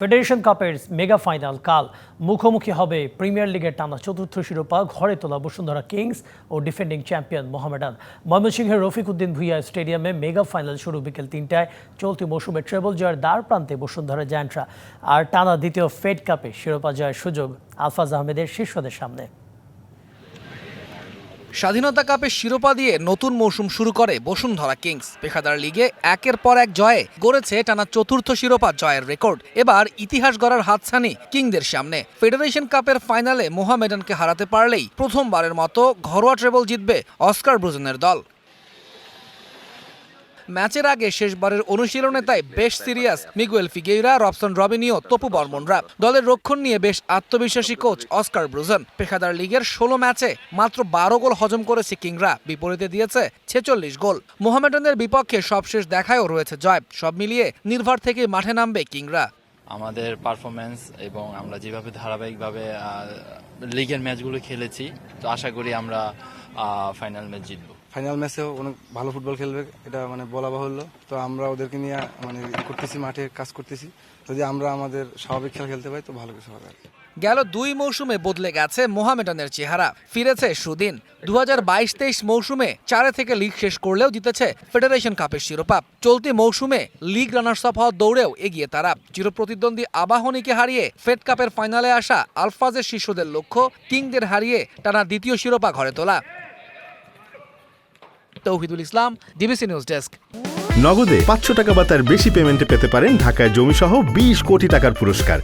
Federation কাপের mega final কাল মুখোমুখি হবে প্রিমিয়ার লিগের টানা চতুর্থ শিরোপা ঘরে তোলা বসুন্ধরা কিংস ও ডিফেন্ডিং চ্যাম্পিয়ন মোহামেডান। ময়মনসিংহের রফিকউদ্দিন ভূঁইয়া স্টেডিয়ামে মেগা ফাইনাল শুরু বিকেল ৩টায়। চলতি মৌসুমে ট্রেবল জয়ের দ্বার প্রান্তে বসুন্ধরা জায়ান্টরা, আর টানা দ্বিতীয় ফেড কাপে শিরোপা জয়ের সুযোগ আলফাজ আহমেদের শীর্ষদের সামনে। স্বাধীনতা কাপের শিরোপা দিয়ে নতুন মৌসুম শুরু করে বসুন্ধরা কিংস। পেশাদার লিগে একের পর এক জয়ে গড়েছে টানা চতুর্থ শিরোপা জয়ের রেকর্ড। এবার ইতিহাস গড়ার হাতছানি কিংদের সামনে। ফেডারেশন কাপের ফাইনালে মোহামেডানকে হারাতে পারলেই প্রথমবারের মতো ঘরোয়া ট্রেবল জিতবে অস্কার ব্রুজেনের দল। ম্যাচের আগে শেষবারের অনুশীলনে তাই বেশ serious Miguel Figueira, Robson Robinho, Tapu বর্মনরা। দলের রক্ষণ নিয়ে বেশ আত্মবিশ্বাসী কোচ অস্কার ব্রুজেন। পেশাদার লিগের ১৬ ম্যাচে মাত্র ১২ গোল হজম করেছে কিংরা, বিপরীতে দিয়েছে ৪৬ গোল। মোহামেডানের বিপক্ষে সবশেষ দেখায়ও রয়েছে জয়। সব মিলিয়ে নির্ভর থেকে মাঠে নামবে কিংরা। আমাদের পারফরমেন্স এবং আমরা যেভাবে ধারাবাহিকভাবে লিগের ম্যাচগুলো খেলেছি, তো আশা করি আমরা ফাইনাল ম্যাচ জিতবো। ফাইনাল ম্যাচেও অনেক ভালো ফুটবল খেলবে, এটা বলা বাহুল্য। তো আমরা ওদেরকে নিয়ে করতেছি, মাঠে কাজ করতেছি। যদি আমরা আমাদের স্বাভাবিক খেলা খেলতে পারি তো ভালো কিছু হবে। গেল ২ মৌসুমে বদলে গেছে মোহামেডানের চেহারা, ফিরেছে সুদিন। ২০২২-২৩ মৌসুমে ৪ থেকে লিগ শেষ করলেও জিতেছে ফেডারেশন কাপের শিরোপা। চলতি মৌসুমে লিগ রানার্স আপ হওয়ার দৌড়েও এগিয়ে তারা। চিরপ্রতিদ্বন্দ্বী আবাহনীকে হারিয়ে ফেড কাপের ফাইনালে আসা আলফাজের শিষ্যদের লক্ষ্য কিংদের হারিয়ে টানা দ্বিতীয় শিরোপা ঘরে তোলা। তৌহিদুল ইসলাম, ডিবিসি নিউজ ডেস্ক। নগদে ৫০০ টাকা বা তার বেশি পেমেন্টে পেতে পারেন ঢাকায় জমিসহ ২০ কোটি টাকার পুরস্কার।